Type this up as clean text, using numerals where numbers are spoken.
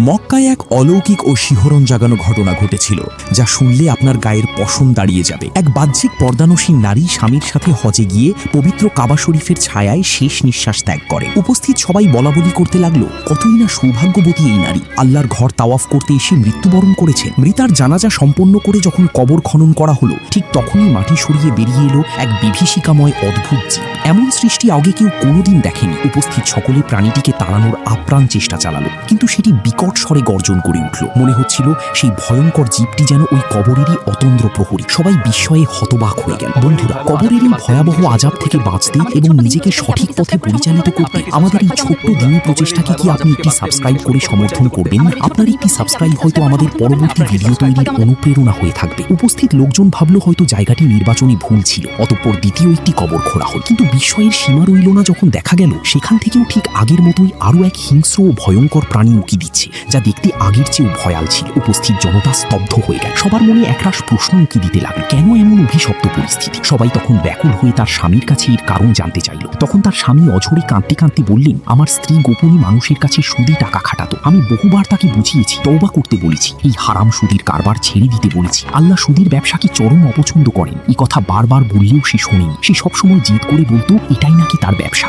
মক্কায় এক অলৌকিক ও শিহরণ জাগানো ঘটনা ঘটেছিল, যা শুনলে আপনার গায়ের পশম দাঁড়িয়ে যাবে। এক বাহ্যিক পর্দানসীন নারী স্বামীর সাথে হজে গিয়ে পবিত্র কাবা শরীফের ছায়ায় শেষ নিঃশ্বাস ত্যাগ করে। উপস্থিত সবাই বলাবলি করতে লাগলো, কতই না সৌভাগ্যবতী এই নারী, আল্লাহর ঘর তাওয়াফ করতে এসে মৃত্যুবরণ করেছেন। মৃতার জানাজা সম্পন্ন করে যখন কবর খনন করা হলো, ঠিক তখনই মাটি সরিয়ে বেরিয়ে এলো এক বিভীষিকাময় অদ্ভুত জীব। এমন সৃষ্টি আগে কেউ কোনোদিন দেখেনি। উপস্থিত সকলে প্রাণীটিকে তাড়ানোর আপ্রাণ চেষ্টা চালালো, কিন্তু সেটি বিকট স্বরে গর্জন করে উঠল। মনে হচ্ছিল সেই ভয়ঙ্কর জীবটি যেন ওই কবরেরই অতন্দ্র প্রহরী। সবাই বিস্ময়ে হতবাক হয়ে গেল। বন্ধুরা, কবরের এই ভয়াবহ আযাব থেকে বাঁচতে এবং নিজেকে সঠিক পথে পরিচালিত করতে আমাদের এই ছোট্ট দিনী প্রচেষ্টাকে কি আপনি একটি সাবস্ক্রাইব করে সমর্থন করবেন? আপনার একটি সাবস্ক্রাইব হয়তো আমাদের পরবর্তী ভিডিও তৈরির অনুপ্রেরণা হয়ে থাকবে। উপস্থিত লোকজন ভাবল হয়তো জায়গাটি নির্বাচনী ভুল ছিল। অতঃপর দ্বিতীয় একটি কবর খোঁড়া হল, কিন্তু বিস্ময়ের সীমা রইল না যখন দেখা গেল সেখান থেকেও ঠিক আগের মতোই আরও এক হিংস্র ও ভয়ঙ্কর প্রাণী উঁকি দিচ্ছে, যা দেখতে আগের চেয়েও ভয়াল ছিল। উপস্থিত জনতা স্তব্ধ হয়ে গেল। সবার মনে একরাশ প্রশ্ন উঁকি দিতে লাগলো, কেন এমন অভিশপ্ত পরিস্থিতি? সবাই তখন ব্যাকুল হয়ে তার স্বামীর কাছে এর কারণ জানতে চাইল। তখন তার স্বামী অঝরে কাঁদতে কাঁদতে বললেন, আমার স্ত্রী গোপনে মানুষের কাছে সুদে টাকা খাটাতো। আমি বহুবার তাকে বুঝিয়েছি, তওবা করতে বলেছি, এই হারাম সুদের কারবার ছেড়ে দিতে বলেছি। আল্লাহ সুদের ব্যবসাকে চরম অপছন্দ করেন। এই কথা বারবার বললেও সে শোনেনি। সে সবসময় জিদ করে বলতো এটাই নাকি তার ব্যবসা।